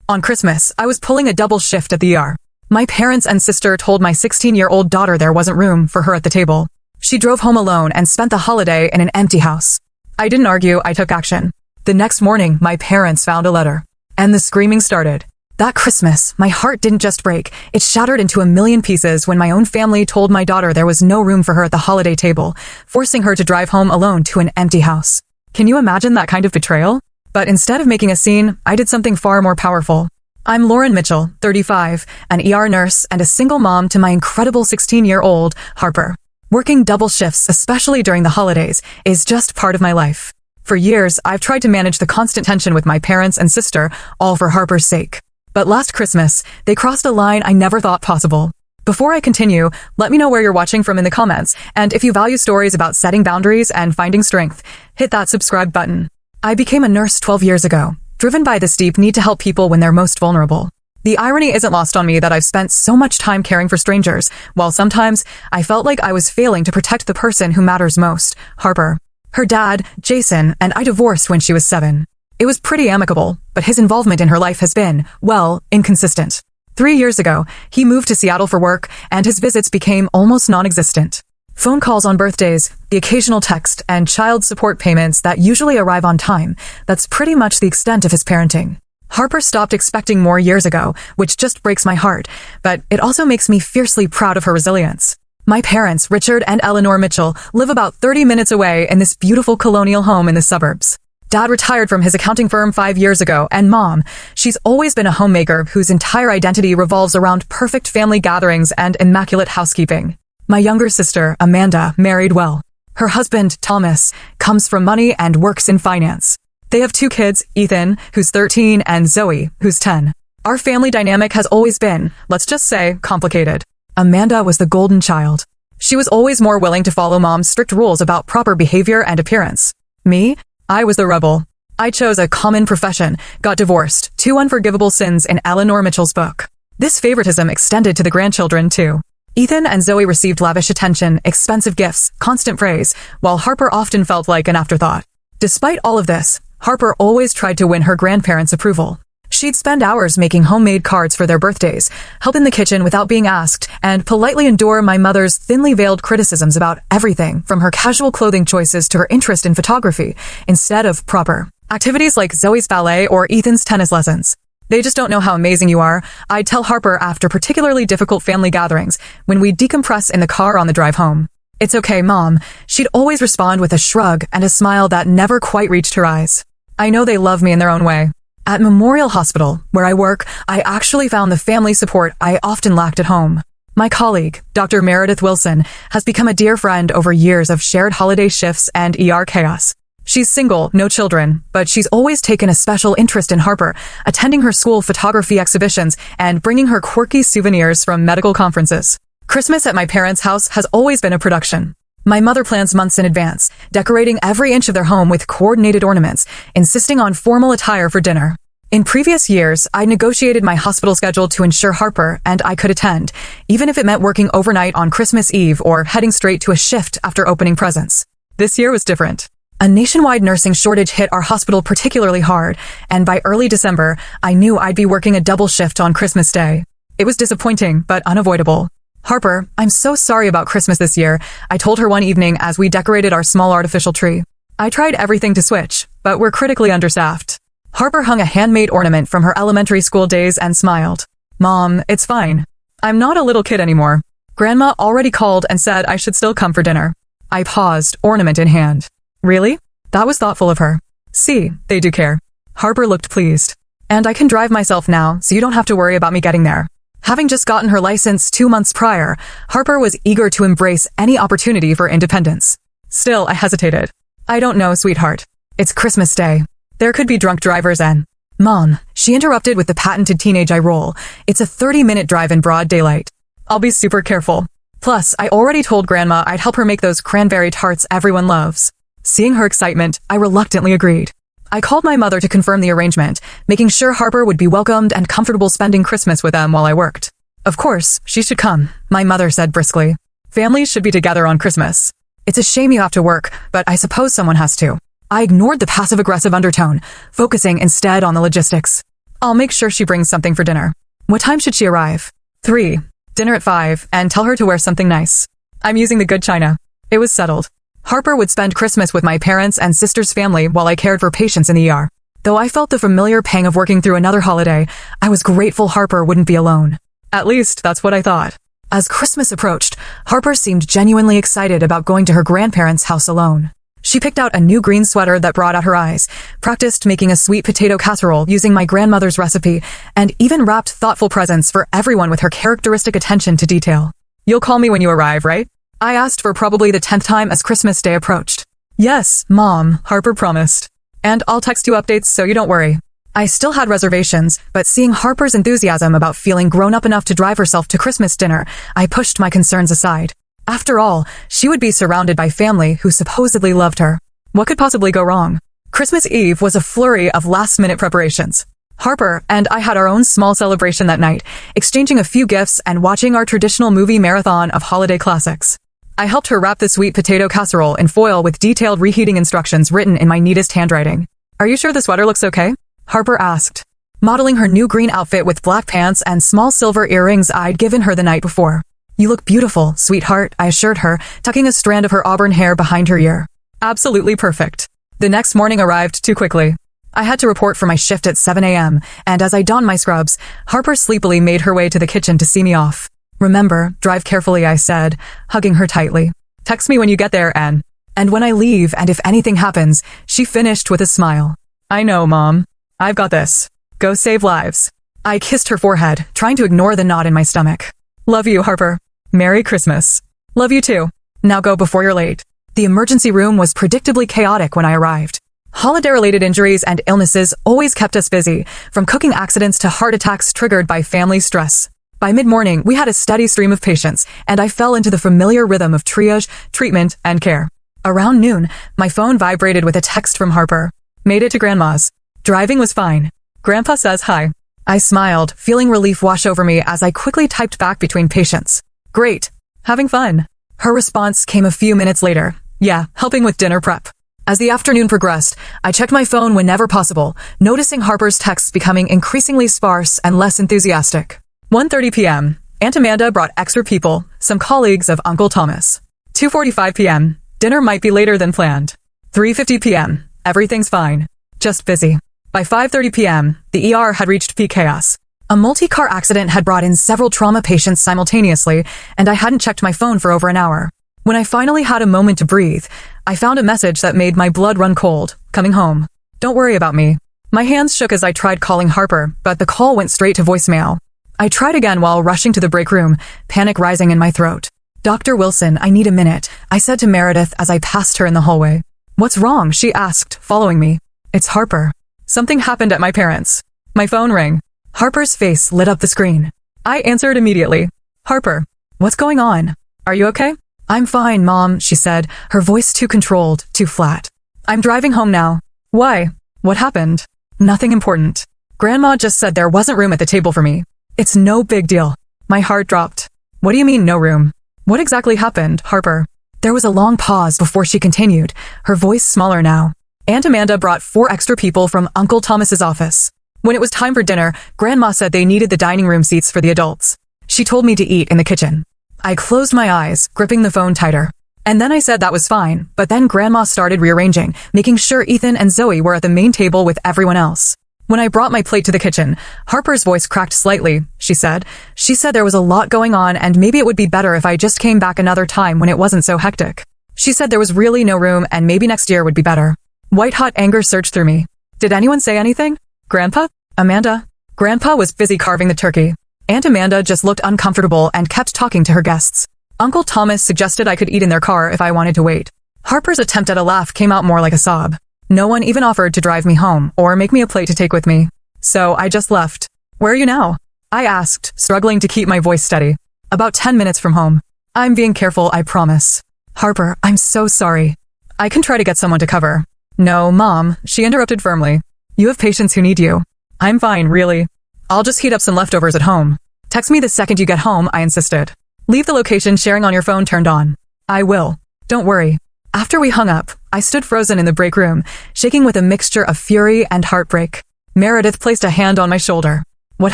On Christmas, I was pulling a double shift at the ER. My parents and sister told my 16-year-old daughter there wasn't room for her at the table. She drove home alone and spent the holiday in an empty house. I didn't argue, I took action. The next morning, my parents found a letter. And the screaming started. That Christmas, my heart didn't just break, it shattered into a million pieces when my own family told my daughter there was no room for her at the holiday table, forcing her to drive home alone to an empty house. Can you imagine that kind of betrayal? But instead of making a scene, I did something far more powerful. I'm Lauren Mitchell, 35, an ER nurse and a single mom to my incredible 16-year-old, Harper. Working double shifts, especially during the holidays, is just part of my life. For years, I've tried to manage the constant tension with my parents and sister, all for Harper's sake. But last Christmas, they crossed a line I never thought possible. Before I continue, let me know where you're watching from in the comments, and if you value stories about setting boundaries and finding strength, hit that subscribe button. I became a nurse 12 years ago, driven by this deep need to help people when they're most vulnerable. The irony isn't lost on me that I've spent so much time caring for strangers, while sometimes I felt like I was failing to protect the person who matters most, Harper. Her dad, Jason, and I divorced when she was 7. It was pretty amicable, but his involvement in her life has been, well, inconsistent. 3 years ago, he moved to Seattle for work, and his visits became almost non-existent. Phone calls on birthdays, the occasional text, and child support payments that usually arrive on time, that's pretty much the extent of his parenting. Harper stopped expecting more years ago, which just breaks my heart, but it also makes me fiercely proud of her resilience. My parents, Richard and Eleanor Mitchell, live about 30 minutes away in this beautiful colonial home in the suburbs. Dad retired from his accounting firm 5 years ago, and Mom, she's always been a homemaker whose entire identity revolves around perfect family gatherings and immaculate housekeeping. My younger sister, Amanda, married well. Her husband, Thomas, comes from money and works in finance. They have 2 kids, Ethan, who's 13, and Zoe, who's 10. Our family dynamic has always been, let's just say, complicated. Amanda was the golden child. She was always more willing to follow Mom's strict rules about proper behavior and appearance. Me? I was the rebel. I chose a common profession, got divorced, 2 unforgivable sins in Eleanor Mitchell's book. This favoritism extended to the grandchildren, too. Ethan and Zoe received lavish attention, expensive gifts, constant praise, while Harper often felt like an afterthought. Despite all of this, Harper always tried to win her grandparents' approval. She'd spend hours making homemade cards for their birthdays, help in the kitchen without being asked, and politely endure my mother's thinly veiled criticisms about everything from her casual clothing choices to her interest in photography, instead of proper activities like Zoe's ballet or Ethan's tennis lessons. They just don't know how amazing you are, I'd tell Harper after particularly difficult family gatherings when we'd decompress in the car on the drive home. It's okay, Mom. She'd always respond with a shrug and a smile that never quite reached her eyes. I know they love me in their own way. At Memorial Hospital, where I work, I actually found the family support I often lacked at home. My colleague, Dr. Meredith Wilson, has become a dear friend over years of shared holiday shifts and ER chaos. She's single, no children, but she's always taken a special interest in Harper, attending her school photography exhibitions and bringing her quirky souvenirs from medical conferences. Christmas at my parents' house has always been a production. My mother plans months in advance, decorating every inch of their home with coordinated ornaments, insisting on formal attire for dinner. In previous years, I negotiated my hospital schedule to ensure Harper and I could attend, even if it meant working overnight on Christmas Eve or heading straight to a shift after opening presents. This year was different. A nationwide nursing shortage hit our hospital particularly hard, and by early December, I knew I'd be working a double shift on Christmas Day. It was disappointing, but unavoidable. Harper, I'm so sorry about Christmas this year, I told her one evening as we decorated our small artificial tree. I tried everything to switch, but we're critically understaffed. Harper hung a handmade ornament from her elementary school days and smiled. Mom, it's fine. I'm not a little kid anymore. Grandma already called and said I should still come for dinner. I paused, ornament in hand. Really? That was thoughtful of her. See, they do care. Harper looked pleased. And I can drive myself now, so you don't have to worry about me getting there. Having just gotten her license 2 months prior, Harper was eager to embrace any opportunity for independence. Still, I hesitated. I don't know, sweetheart. It's Christmas Day. There could be drunk drivers and... Mom, she interrupted with the patented teenage eye roll. It's a 30-minute drive in broad daylight. I'll be super careful. Plus, I already told Grandma I'd help her make those cranberry tarts everyone loves. Seeing her excitement, I reluctantly agreed. I called my mother to confirm the arrangement, making sure Harper would be welcomed and comfortable spending Christmas with them while I worked. Of course, she should come, my mother said briskly. Families should be together on Christmas. It's a shame you have to work, but I suppose someone has to. I ignored the passive-aggressive undertone, focusing instead on the logistics. I'll make sure she brings something for dinner. What time should she arrive? 3. Dinner at 5, and tell her to wear something nice. I'm using the good china. It was settled. Harper would spend Christmas with my parents and sister's family while I cared for patients in the ER. Though I felt the familiar pang of working through another holiday, I was grateful Harper wouldn't be alone. At least, that's what I thought. As Christmas approached, Harper seemed genuinely excited about going to her grandparents' house alone. She picked out a new green sweater that brought out her eyes, practiced making a sweet potato casserole using my grandmother's recipe, and even wrapped thoughtful presents for everyone with her characteristic attention to detail. You'll call me when you arrive, right? I asked for probably the 10th time as Christmas Day approached. Yes, Mom, Harper promised. And I'll text you updates so you don't worry. I still had reservations, but seeing Harper's enthusiasm about feeling grown up enough to drive herself to Christmas dinner, I pushed my concerns aside. After all, she would be surrounded by family who supposedly loved her. What could possibly go wrong? Christmas Eve was a flurry of last-minute preparations. Harper and I had our own small celebration that night, exchanging a few gifts and watching our traditional movie marathon of holiday classics. I helped her wrap the sweet potato casserole in foil with detailed reheating instructions written in my neatest handwriting. Are you sure the sweater looks okay? Harper asked, modeling her new green outfit with black pants and small silver earrings I'd given her the night before. You look beautiful, sweetheart, I assured her, tucking a strand of her auburn hair behind her ear. Absolutely perfect. The next morning arrived too quickly. I had to report for my shift at 7 a.m., and as I donned my scrubs, Harper sleepily made her way to the kitchen to see me off. Remember, drive carefully, I said, hugging her tightly. Text me when you get there, Anne. And when I leave, and if anything happens, she finished with a smile. I know, Mom. I've got this. Go save lives. I kissed her forehead, trying to ignore the knot in my stomach. Love you, Harper. Merry Christmas. Love you too. Now go before you're late. The emergency room was predictably chaotic when I arrived. Holiday-related injuries and illnesses always kept us busy, from cooking accidents to heart attacks triggered by family stress. By mid-morning, we had a steady stream of patients, and I fell into the familiar rhythm of triage, treatment, and care. Around noon, my phone vibrated with a text from Harper. Made it to Grandma's. Driving was fine. Grandpa says hi. I smiled, feeling relief wash over me as I quickly typed back between patients. Great. Having fun. Her response came a few minutes later. Yeah, helping with dinner prep. As the afternoon progressed, I checked my phone whenever possible, noticing Harper's texts becoming increasingly sparse and less enthusiastic. 1:30 p.m. Aunt Amanda brought extra people, some colleagues of Uncle Thomas. 2:45 p.m. Dinner might be later than planned. 3:50 p.m. Everything's fine. Just busy. By 5:30 p.m., the ER had reached peak chaos. A multi-car accident had brought in several trauma patients simultaneously, and I hadn't checked my phone for over an hour. When I finally had a moment to breathe, I found a message that made my blood run cold. Coming home. Don't worry about me. My hands shook as I tried calling Harper, but the call went straight to voicemail. I tried again while rushing to the break room, panic rising in my throat. Dr. Wilson, I need a minute, I said to Meredith as I passed her in the hallway. What's wrong? She asked, following me. It's Harper. Something happened at my parents'. My phone rang. Harper's face lit up the screen. I answered immediately. Harper, what's going on? Are you okay? I'm fine, Mom, she said, her voice too controlled, too flat. I'm driving home now. Why? What happened? Nothing important. Grandma just said there wasn't room at the table for me. It's no big deal. My heart dropped. What do you mean, no room? What exactly happened, Harper? There was a long pause before she continued, her voice smaller now. Aunt Amanda brought 4 extra people from Uncle Thomas's office. When it was time for dinner, Grandma said they needed the dining room seats for the adults. She told me to eat in the kitchen. I closed my eyes, gripping the phone tighter. And then I said that was fine, but then Grandma started rearranging, making sure Ethan and Zoe were at the main table with everyone else. When I brought my plate to the kitchen, Harper's voice cracked slightly, she said. She said there was a lot going on and maybe it would be better if I just came back another time when it wasn't so hectic. She said there was really no room and maybe next year would be better. White-hot anger surged through me. Did anyone say anything? Grandpa? Amanda? Grandpa was busy carving the turkey. Aunt Amanda just looked uncomfortable and kept talking to her guests. Uncle Thomas suggested I could eat in their car if I wanted to wait. Harper's attempt at a laugh came out more like a sob. No one even offered to drive me home or make me a plate to take with me. So I just left. Where are you now? I asked, struggling to keep my voice steady. About 10 minutes from home. I'm being careful, I promise. Harper, I'm so sorry. I can try to get someone to cover. No, Mom, she interrupted firmly. You have patients who need you. I'm fine, really. I'll just heat up some leftovers at home. Text me the second you get home, I insisted. Leave the location sharing on your phone turned on. I will. Don't worry. After we hung up, I stood frozen in the break room, shaking with a mixture of fury and heartbreak. Meredith placed a hand on my shoulder. What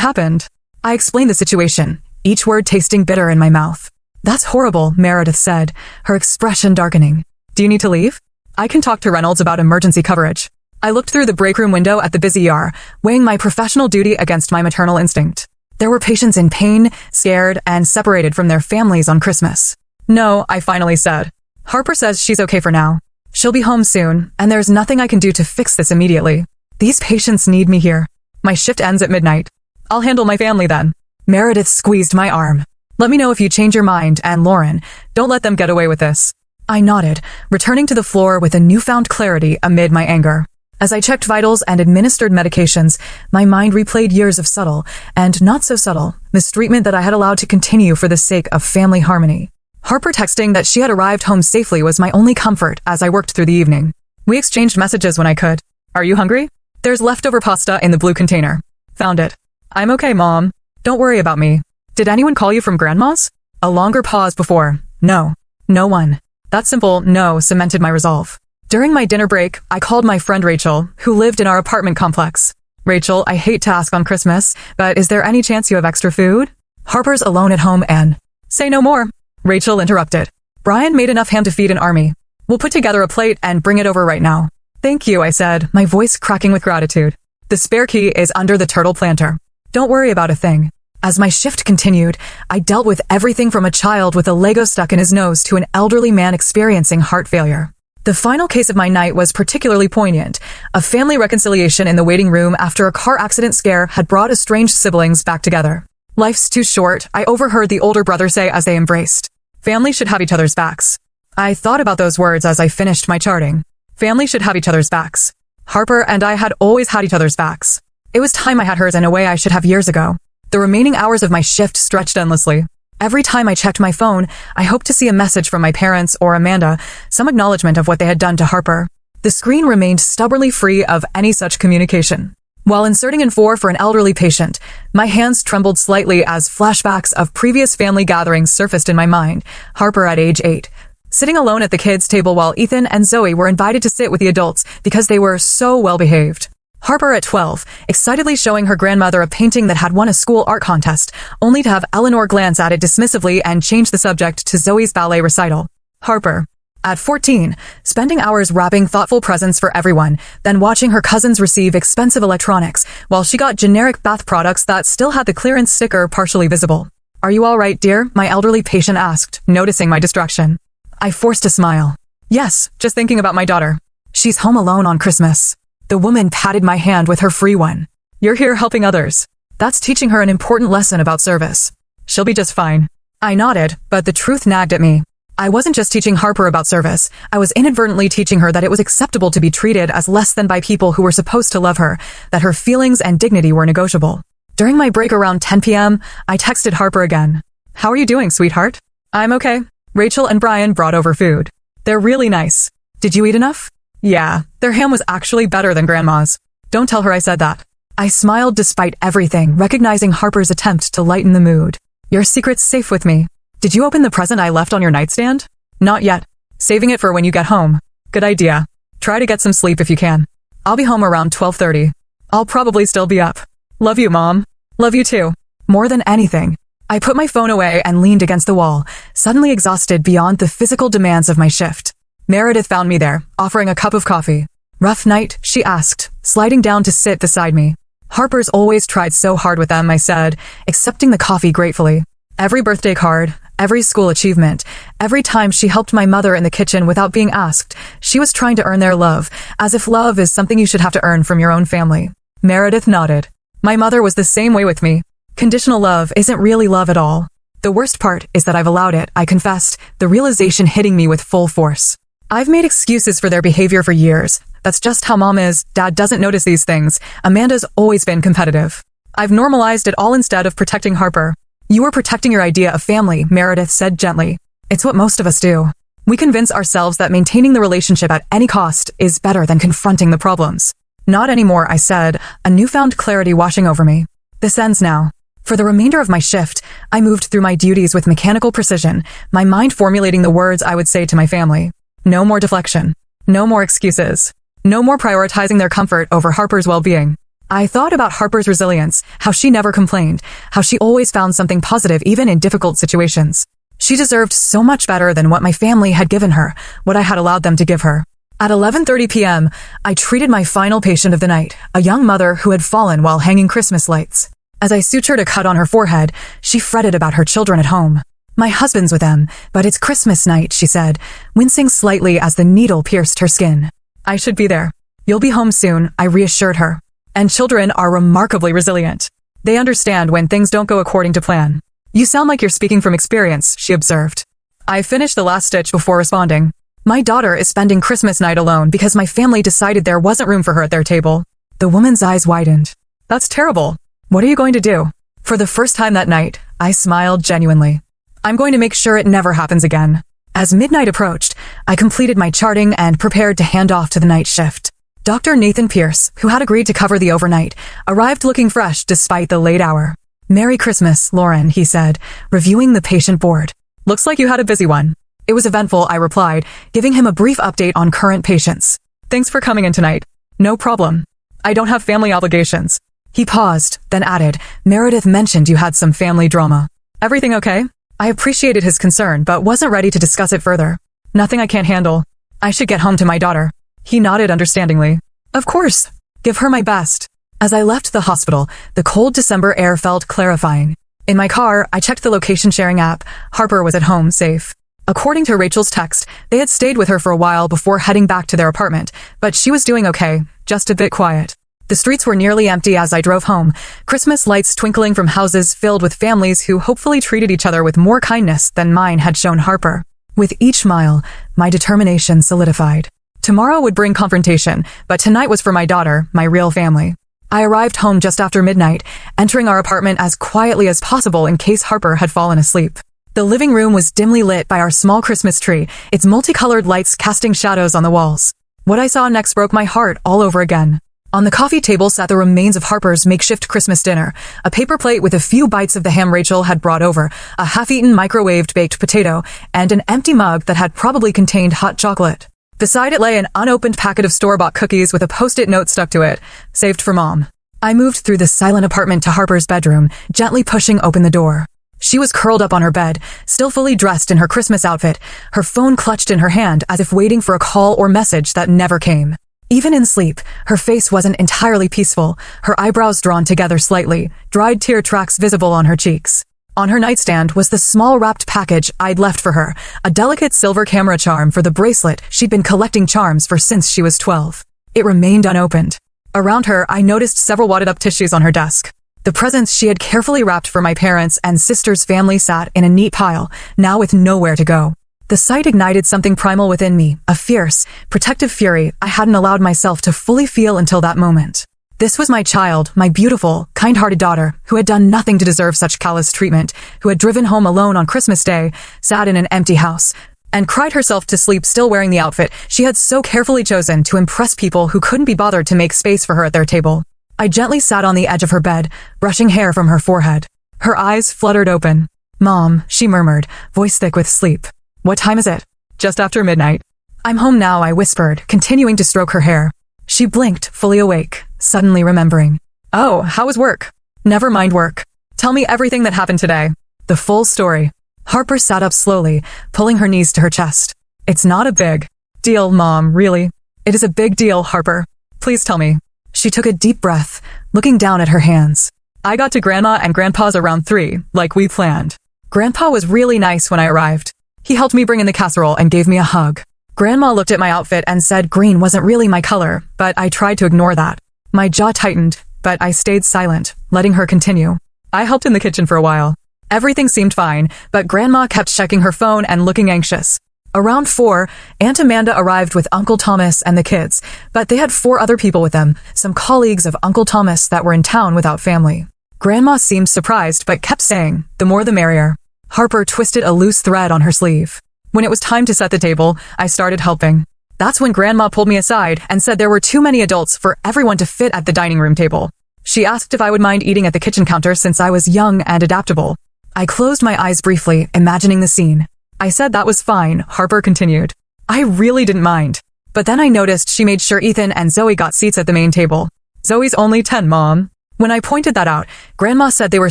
happened? I explained the situation, each word tasting bitter in my mouth. That's horrible, Meredith said, her expression darkening. Do you need to leave? I can talk to Reynolds about emergency coverage. I looked through the break room window at the busy ER, weighing my professional duty against my maternal instinct. There were patients in pain, scared, and separated from their families on Christmas. No, I finally said. Harper says she's okay for now. She'll be home soon, and there's nothing I can do to fix this immediately. These patients need me here. My shift ends at midnight. I'll handle my family then. Meredith squeezed my arm. Let me know if you change your mind, and Lauren, don't let them get away with this. I nodded, returning to the floor with a newfound clarity amid my anger. As I checked vitals and administered medications, my mind replayed years of subtle, and not so subtle, mistreatment that I had allowed to continue for the sake of family harmony. Harper texting that she had arrived home safely was my only comfort as I worked through the evening. We exchanged messages when I could. Are you hungry? There's leftover pasta in the blue container. Found it. I'm okay, Mom. Don't worry about me. Did anyone call you from Grandma's? A longer pause before. No. No one. That simple no cemented my resolve. During my dinner break, I called my friend Rachel, who lived in our apartment complex. Rachel, I hate to ask on Christmas, but is there any chance you have extra food? Harper's alone at home and... Say no more. Rachel interrupted. Brian made enough ham to feed an army. We'll put together a plate and bring it over right now. Thank you, I said, my voice cracking with gratitude. The spare key is under the turtle planter. Don't worry about a thing. As my shift continued, I dealt with everything from a child with a Lego stuck in his nose to an elderly man experiencing heart failure. The final case of my night was particularly poignant, a family reconciliation in the waiting room after a car accident scare had brought estranged siblings back together. Life's too short, I overheard the older brother say as they embraced. Family should have each other's backs. I thought about those words as I finished my charting. Family should have each other's backs. Harper and I had always had each other's backs. It was time I had hers in a way I should have years ago. The remaining hours of my shift stretched endlessly. Every time I checked my phone, I hoped to see a message from my parents or Amanda, some acknowledgement of what they had done to Harper. The screen remained stubbornly free of any such communication. While inserting N4 for an elderly patient, my hands trembled slightly as flashbacks of previous family gatherings surfaced in my mind. Harper at age 8. Sitting alone at the kids' table while Ethan and Zoe were invited to sit with the adults because they were so well behaved. Harper at 12, excitedly showing her grandmother a painting that had won a school art contest, only to have Eleanor glance at it dismissively and change the subject to Zoe's ballet recital. Harper. At 14, spending hours wrapping thoughtful presents for everyone, then watching her cousins receive expensive electronics, while she got generic bath products that still had the clearance sticker partially visible. Are you all right, dear? My elderly patient asked, noticing my distraction. I forced a smile. Yes, just thinking about my daughter. She's home alone on Christmas. The woman patted my hand with her free one. You're here helping others. That's teaching her an important lesson about service. She'll be just fine. I nodded, but the truth nagged at me. I wasn't just teaching Harper about service. I was inadvertently teaching her that it was acceptable to be treated as less than by people who were supposed to love her, that her feelings and dignity were negotiable. During my break around 10 p.m., I texted Harper again. How are you doing, sweetheart? I'm okay. Rachel and Brian brought over food. They're really nice. Did you eat enough? Yeah, their ham was actually better than Grandma's. Don't tell her I said that. I smiled despite everything, recognizing Harper's attempt to lighten the mood. Your secret's safe with me. Did you open the present I left on your nightstand? Not yet. Saving it for when you get home. Good idea. Try to get some sleep if you can. I'll be home around 12:30. I'll probably still be up. Love you, Mom. Love you too. More than anything. I put my phone away and leaned against the wall, suddenly exhausted beyond the physical demands of my shift. Meredith found me there, offering a cup of coffee. Rough night, she asked, sliding down to sit beside me. Harper's always tried so hard with them, I said, accepting the coffee gratefully. Every birthday card, every school achievement, every time she helped my mother in the kitchen without being asked, she was trying to earn their love, as if love is something you should have to earn from your own family. Meredith nodded. My mother was the same way with me. Conditional love isn't really love at all. The worst part is that I've allowed it, I confessed, the realization hitting me with full force. I've made excuses for their behavior for years. That's just how Mom is. Dad doesn't notice these things. Amanda's always been competitive. I've normalized it all instead of protecting Harper. You were protecting your idea of family, Meredith said gently. It's what most of us do. We convince ourselves that maintaining the relationship at any cost is better than confronting the problems. Not anymore, I said, a newfound clarity washing over me. This ends now. For the remainder of my shift, I moved through my duties with mechanical precision, my mind formulating the words I would say to my family. No more deflection. No more excuses. No more prioritizing their comfort over Harper's well-being. I thought about Harper's resilience, how she never complained, how she always found something positive even in difficult situations. She deserved so much better than what my family had given her, what I had allowed them to give her. At 11:30 p.m., I treated my final patient of the night, a young mother who had fallen while hanging Christmas lights. As I sutured a cut on her forehead, she fretted about her children at home. "My husband's with them, but it's Christmas night," she said, wincing slightly as the needle pierced her skin. "I should be there. You'll be home soon," I reassured her. And children are remarkably resilient. They understand when things don't go according to plan. "You sound like you're speaking from experience," she observed. I finished the last stitch before responding. "My daughter is spending Christmas night alone because my family decided there wasn't room for her at their table." The woman's eyes widened. "That's terrible. What are you going to do?" For the first time that night, I smiled genuinely. "I'm going to make sure it never happens again." As midnight approached, I completed my charting and prepared to hand off to the night shift. Dr. Nathan Pierce, who had agreed to cover the overnight, arrived looking fresh despite the late hour. "Merry Christmas, Lauren," he said, reviewing the patient board. "Looks like you had a busy one." "It was eventful," I replied, giving him a brief update on current patients. "Thanks for coming in tonight." "No problem. I don't have family obligations." He paused, then added, "Meredith mentioned you had some family drama. Everything okay?" I appreciated his concern, but wasn't ready to discuss it further. "Nothing I can't handle. I should get home to my daughter." He nodded understandingly. "Of course. Give her my best." As I left the hospital, the cold December air felt clarifying. In my car, I checked the location-sharing app. Harper was at home, safe. According to Rachel's text, they had stayed with her for a while before heading back to their apartment, but she was doing okay, just a bit quiet. The streets were nearly empty as I drove home, Christmas lights twinkling from houses filled with families who hopefully treated each other with more kindness than mine had shown Harper. With each mile, my determination solidified. Tomorrow would bring confrontation, but tonight was for my daughter, my real family. I arrived home just after midnight, entering our apartment as quietly as possible in case Harper had fallen asleep. The living room was dimly lit by our small Christmas tree, its multicolored lights casting shadows on the walls. What I saw next broke my heart all over again. On the coffee table sat the remains of Harper's makeshift Christmas dinner, a paper plate with a few bites of the ham Rachel had brought over, a half-eaten microwaved baked potato, and an empty mug that had probably contained hot chocolate. Beside it lay an unopened packet of store-bought cookies with a post-it note stuck to it, saved for Mom. I moved through the silent apartment to Harper's bedroom, gently pushing open the door. She was curled up on her bed, still fully dressed in her Christmas outfit, her phone clutched in her hand as if waiting for a call or message that never came. Even in sleep, her face wasn't entirely peaceful, her eyebrows drawn together slightly, dried tear tracks visible on her cheeks. On her nightstand was the small wrapped package I'd left for her, a delicate silver camera charm for the bracelet she'd been collecting charms for since she was 12. It remained unopened. Around her, I noticed several wadded up tissues on her desk. The presents she had carefully wrapped for my parents and sister's family sat in a neat pile, now with nowhere to go. The sight ignited something primal within me, a fierce, protective fury I hadn't allowed myself to fully feel until that moment. This was my child, my beautiful, kind-hearted daughter, who had done nothing to deserve such callous treatment, who had driven home alone on Christmas Day, sat in an empty house, and cried herself to sleep still wearing the outfit she had so carefully chosen to impress people who couldn't be bothered to make space for her at their table. I gently sat on the edge of her bed, brushing hair from her forehead. Her eyes fluttered open. "Mom," she murmured, voice thick with sleep. "What time is it?" "Just after midnight." "I'm home now," I whispered, continuing to stroke her hair. She blinked, fully awake, suddenly remembering. "Oh, how was work?" "Never mind work. Tell me everything that happened today." The full story. Harper sat up slowly, pulling her knees to her chest. "It's not a big deal, Mom, really. It is a big deal, Harper. Please tell me." She took a deep breath, looking down at her hands. "I got to Grandma and Grandpa's around 3, like we planned. Grandpa was really nice when I arrived. He helped me bring in the casserole and gave me a hug. Grandma looked at my outfit and said green wasn't really my color, but I tried to ignore that. My jaw tightened, but I stayed silent, letting her continue. I helped in the kitchen for a while. Everything seemed fine, but Grandma kept checking her phone and looking anxious. Around 4, Aunt Amanda arrived with Uncle Thomas and the kids, but they had 4 other people with them, some colleagues of Uncle Thomas that were in town without family. Grandma seemed surprised but kept saying, "The more the merrier." Harper twisted a loose thread on her sleeve. When it was time to set the table, I started helping. That's when Grandma pulled me aside and said there were too many adults for everyone to fit at the dining room table. She asked if I would mind eating at the kitchen counter since I was young and adaptable. I closed my eyes briefly, imagining the scene. I said that was fine, Harper continued. I really didn't mind. But then I noticed she made sure Ethan and Zoe got seats at the main table. Zoe's only 10, Mom. When I pointed that out, Grandma said they were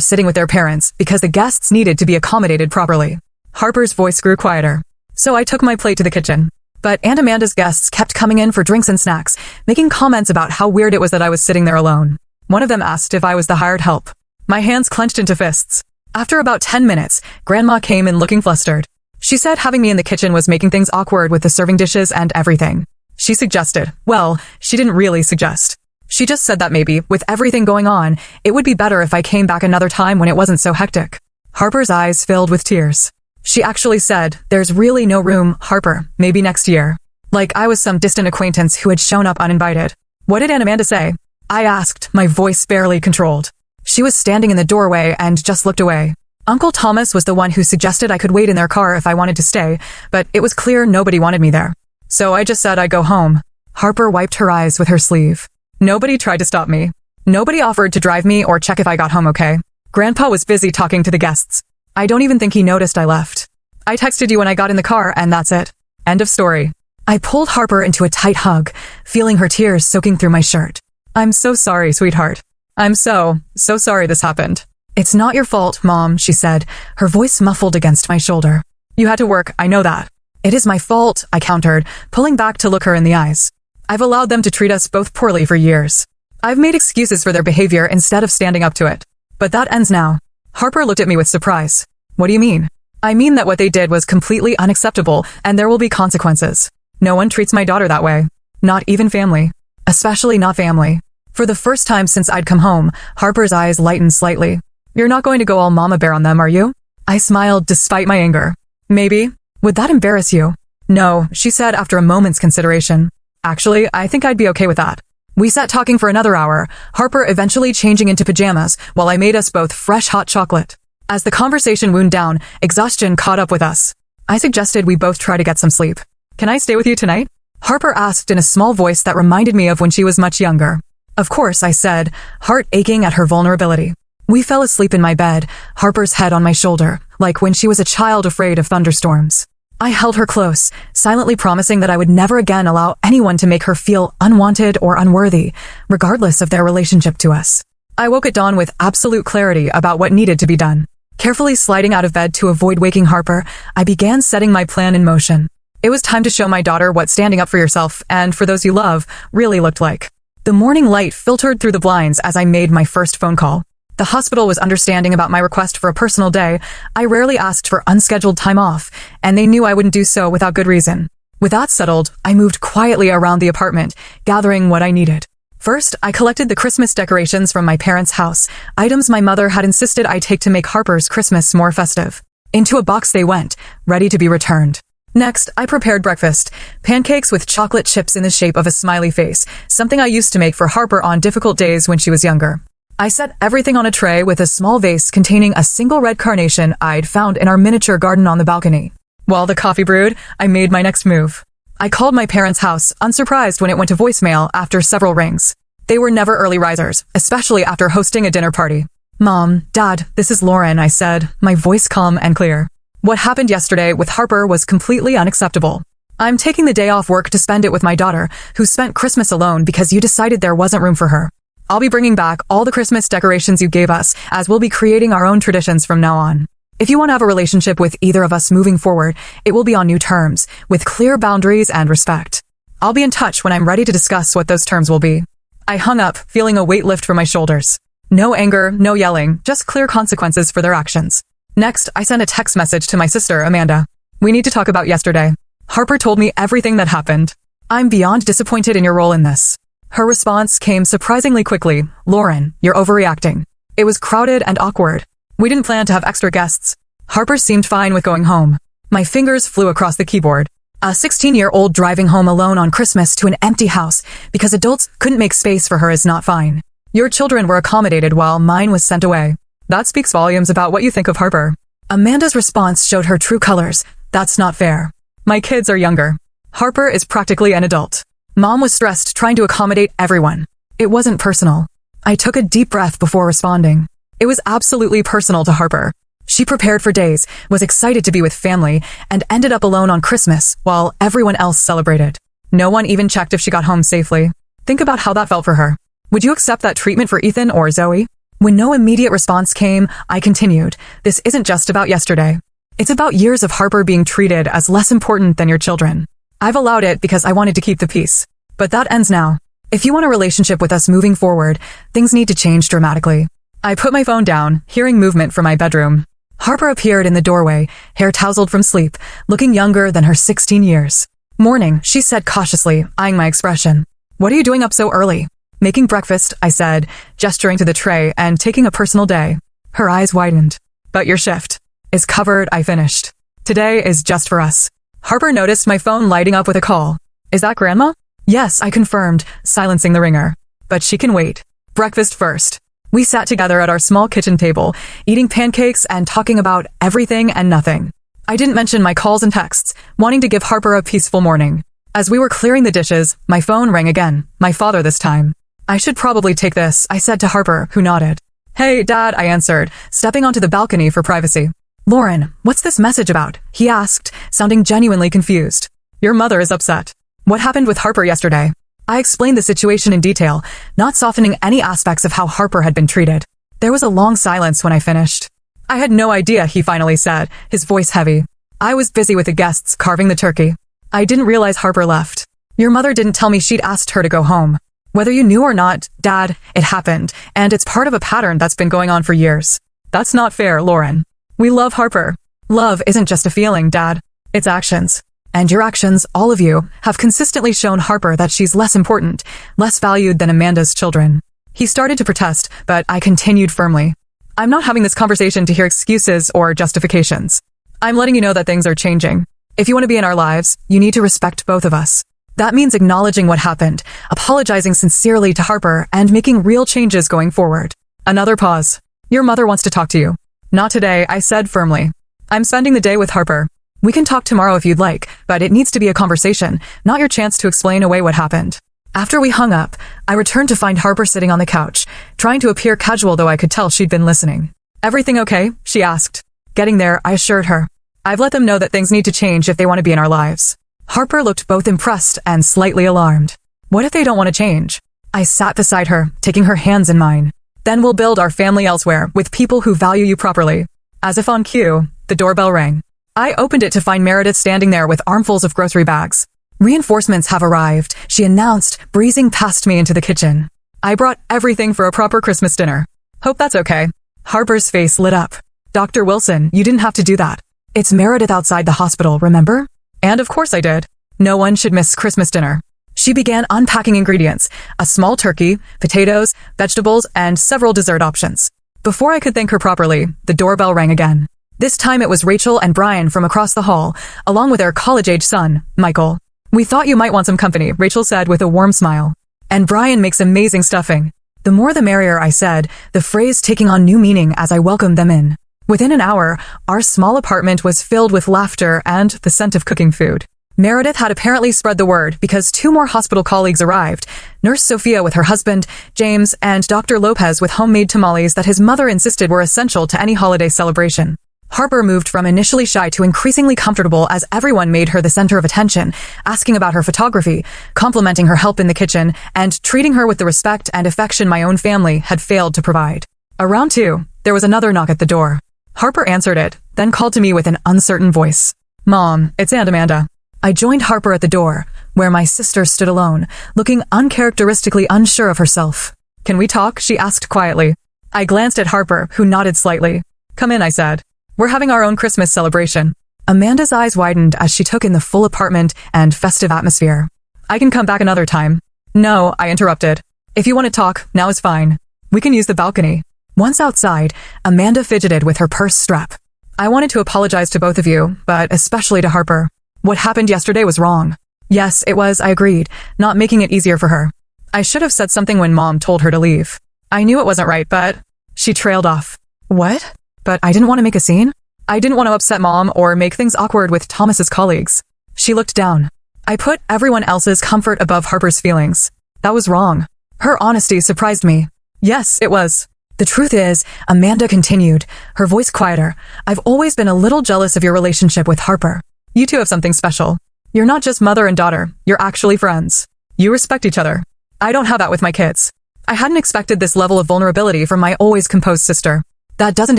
sitting with their parents because the guests needed to be accommodated properly. Harper's voice grew quieter. So I took my plate to the kitchen. But Aunt Amanda's guests kept coming in for drinks and snacks, making comments about how weird it was that I was sitting there alone. One of them asked if I was the hired help. My hands clenched into fists. After about 10 minutes, Grandma came in looking flustered. She said having me in the kitchen was making things awkward with the serving dishes and everything. She suggested, well, she didn't really suggest. She just said that maybe, with everything going on, it would be better if I came back another time when it wasn't so hectic. Harper's eyes filled with tears. She actually said, there's really no room, Harper, maybe next year. Like I was some distant acquaintance who had shown up uninvited. What did Aunt Amanda say? I asked, my voice barely controlled. She was standing in the doorway and just looked away. Uncle Thomas was the one who suggested I could wait in their car if I wanted to stay, but it was clear nobody wanted me there. So I just said I'd go home. Harper wiped her eyes with her sleeve. Nobody tried to stop me. Nobody offered to drive me or check if I got home okay. Grandpa was busy talking to the guests. I don't even think he noticed I left. I texted you when I got in the car and that's it. End of story. I pulled Harper into a tight hug, feeling her tears soaking through my shirt. I'm so sorry, sweetheart. I'm so sorry this happened. It's not your fault, Mom, she said, her voice muffled against my shoulder. You had to work, I know that. It is my fault, I countered, pulling back to look her in the eyes. I've allowed them to treat us both poorly for years. I've made excuses for their behavior instead of standing up to it. But that ends now. Harper looked at me with surprise. What do you mean? I mean that what they did was completely unacceptable and there will be consequences. No one treats my daughter that way. Not even family. Especially not family. For the first time since I'd come home, Harper's eyes lightened slightly. You're not going to go all mama bear on them, are you? I smiled despite my anger. Maybe. Would that embarrass you? No, she said after a moment's consideration. Actually, I think I'd be okay with that. We sat talking for another hour, Harper eventually changing into pajamas while I made us both fresh hot chocolate. As the conversation wound down, exhaustion caught up with us. I suggested we both try to get some sleep. Can I stay with you tonight? Harper asked in a small voice that reminded me of when she was much younger. Of course, I said, heart aching at her vulnerability. We fell asleep in my bed, Harper's head on my shoulder, like when she was a child afraid of thunderstorms. I held her close, silently promising that I would never again allow anyone to make her feel unwanted or unworthy, regardless of their relationship to us. I woke at dawn with absolute clarity about what needed to be done. Carefully sliding out of bed to avoid waking Harper, I began setting my plan in motion. It was time to show my daughter what standing up for yourself, and for those you love, really looked like. The morning light filtered through the blinds as I made my first phone call. The hospital was understanding about my request for a personal day. I rarely asked for unscheduled time off, and they knew I wouldn't do so without good reason. With that settled, I moved quietly around the apartment, gathering what I needed. First, I collected the Christmas decorations from my parents' house, items my mother had insisted I take to make Harper's Christmas more festive. Into a box they went, ready to be returned. Next, I prepared breakfast, pancakes with chocolate chips in the shape of a smiley face, something I used to make for Harper on difficult days when she was younger. I set everything on a tray with a small vase containing a single red carnation I'd found in our miniature garden on the balcony. While the coffee brewed, I made my next move. I called my parents' house, unsurprised when it went to voicemail after several rings. They were never early risers, especially after hosting a dinner party. Mom, Dad, this is Lauren, I said, my voice calm and clear. What happened yesterday with Harper was completely unacceptable. I'm taking the day off work to spend it with my daughter, who spent Christmas alone because you decided there wasn't room for her. I'll be bringing back all the Christmas decorations you gave us, as we'll be creating our own traditions from now on. If you want to have a relationship with either of us moving forward, it will be on new terms, with clear boundaries and respect. I'll be in touch when I'm ready to discuss what those terms will be. I hung up, feeling a weight lift from my shoulders. No anger, no yelling, just clear consequences for their actions. Next, I sent a text message to my sister, Amanda. We need to talk about yesterday. Harper told me everything that happened. I'm beyond disappointed in your role in this. Her response came surprisingly quickly. Lauren, you're overreacting. It was crowded and awkward. We didn't plan to have extra guests. Harper seemed fine with going home. My fingers flew across the keyboard. A 16-year-old driving home alone on Christmas to an empty house because adults couldn't make space for her is not fine. Your children were accommodated while mine was sent away. That speaks volumes about what you think of Harper. Amanda's response showed her true colors. That's not fair. My kids are younger. Harper is practically an adult. Mom was stressed trying to accommodate everyone. It wasn't personal. I took a deep breath before responding. It was absolutely personal to Harper. She prepared for days, was excited to be with family, and ended up alone on Christmas while everyone else celebrated. No one even checked if she got home safely. Think about how that felt for her. Would you accept that treatment for Ethan or Zoe? When no immediate response came, I continued. This isn't just about yesterday. It's about years of Harper being treated as less important than your children. I've allowed it because I wanted to keep the peace. But that ends now. If you want a relationship with us moving forward, things need to change dramatically. I put my phone down, hearing movement from my bedroom. Harper appeared in the doorway, hair tousled from sleep, looking younger than her 16 years. Morning, she said cautiously, eyeing my expression. What are you doing up so early? Making breakfast, I said, gesturing to the tray and taking a personal day. Her eyes widened. But your shift is covered, I finished. Today is just for us. Harper noticed my phone lighting up with a call. Is that Grandma? Yes, I confirmed, silencing the ringer. But she can wait. Breakfast first. We sat together at our small kitchen table, eating pancakes and talking about everything and nothing. I didn't mention my calls and texts, wanting to give Harper a peaceful morning. As we were clearing the dishes, my phone rang again, my father this time. I should probably take this, I said to Harper, who nodded. Hey, Dad, I answered, stepping onto the balcony for privacy. Lauren, what's this message about? He asked, sounding genuinely confused. Your mother is upset. What happened with Harper yesterday? I explained the situation in detail, not softening any aspects of how Harper had been treated. There was a long silence when I finished. I had no idea, he finally said, his voice heavy. I was busy with the guests carving the turkey. I didn't realize Harper left. Your mother didn't tell me she'd asked her to go home. Whether you knew or not, Dad, it happened, and it's part of a pattern that's been going on for years. That's not fair, Lauren. We love Harper. Love isn't just a feeling, Dad. It's actions. And your actions, all of you, have consistently shown Harper that she's less important, less valued than Amanda's children. He started to protest, but I continued firmly. I'm not having this conversation to hear excuses or justifications. I'm letting you know that things are changing. If you want to be in our lives, you need to respect both of us. That means acknowledging what happened, apologizing sincerely to Harper, and making real changes going forward. Another pause. Your mother wants to talk to you. Not today, I said firmly. I'm spending the day with Harper. We can talk tomorrow if you'd like, but it needs to be a conversation, not your chance to explain away what happened. After we hung up, I returned to find Harper sitting on the couch, trying to appear casual though I could tell she'd been listening. Everything okay? She asked. Getting there, I assured her. I've let them know that things need to change if they want to be in our lives. Harper looked both impressed and slightly alarmed. What if they don't want to change? I sat beside her, taking her hands in mine. Then we'll build our family elsewhere, with people who value you properly. As if on cue, the doorbell rang. I opened it to find Meredith standing there with armfuls of grocery bags. Reinforcements have arrived, she announced, breezing past me into the kitchen. I brought everything for a proper Christmas dinner. Hope that's okay. Harper's face lit up. Dr. Wilson, you didn't have to do that. It's Meredith outside the hospital, remember? And of course I did. No one should miss Christmas dinner. She began unpacking ingredients, a small turkey, potatoes, vegetables, and several dessert options. Before I could thank her properly, the doorbell rang again. This time it was Rachel and Brian from across the hall, along with their college-age son, Michael. We thought you might want some company, Rachel said with a warm smile. And Brian makes amazing stuffing. The more the merrier, I said, the phrase taking on new meaning as I welcomed them in. Within an hour, our small apartment was filled with laughter and the scent of cooking food. Meredith had apparently spread the word because 2 more hospital colleagues arrived, Nurse Sophia with her husband, James, and Dr. Lopez with homemade tamales that his mother insisted were essential to any holiday celebration. Harper moved from initially shy to increasingly comfortable as everyone made her the center of attention, asking about her photography, complimenting her help in the kitchen, and treating her with the respect and affection my own family had failed to provide. Around 2, there was another knock at the door. Harper answered it, then called to me with an uncertain voice. Mom, it's Aunt Amanda. I joined Harper at the door, where my sister stood alone, looking uncharacteristically unsure of herself. Can we talk? She asked quietly. I glanced at Harper, who nodded slightly. Come in, I said. We're having our own Christmas celebration. Amanda's eyes widened as she took in the full apartment and festive atmosphere. I can come back another time. No, I interrupted. If you want to talk, now is fine. We can use the balcony. Once outside, Amanda fidgeted with her purse strap. I wanted to apologize to both of you, but especially to Harper. What happened yesterday was wrong. Yes, it was, I agreed, not making it easier for her. I should have said something when Mom told her to leave. I knew it wasn't right, but... She trailed off. What? But I didn't want to make a scene. I didn't want to upset Mom or make things awkward with Thomas's colleagues. She looked down. I put everyone else's comfort above Harper's feelings. That was wrong. Her honesty surprised me. Yes, it was. The truth is, Amanda continued, her voice quieter, I've always been a little jealous of your relationship with Harper. You two have something special. You're not just mother and daughter, you're actually friends. You respect each other. I don't have that with my kids. I hadn't expected this level of vulnerability from my always composed sister. That doesn't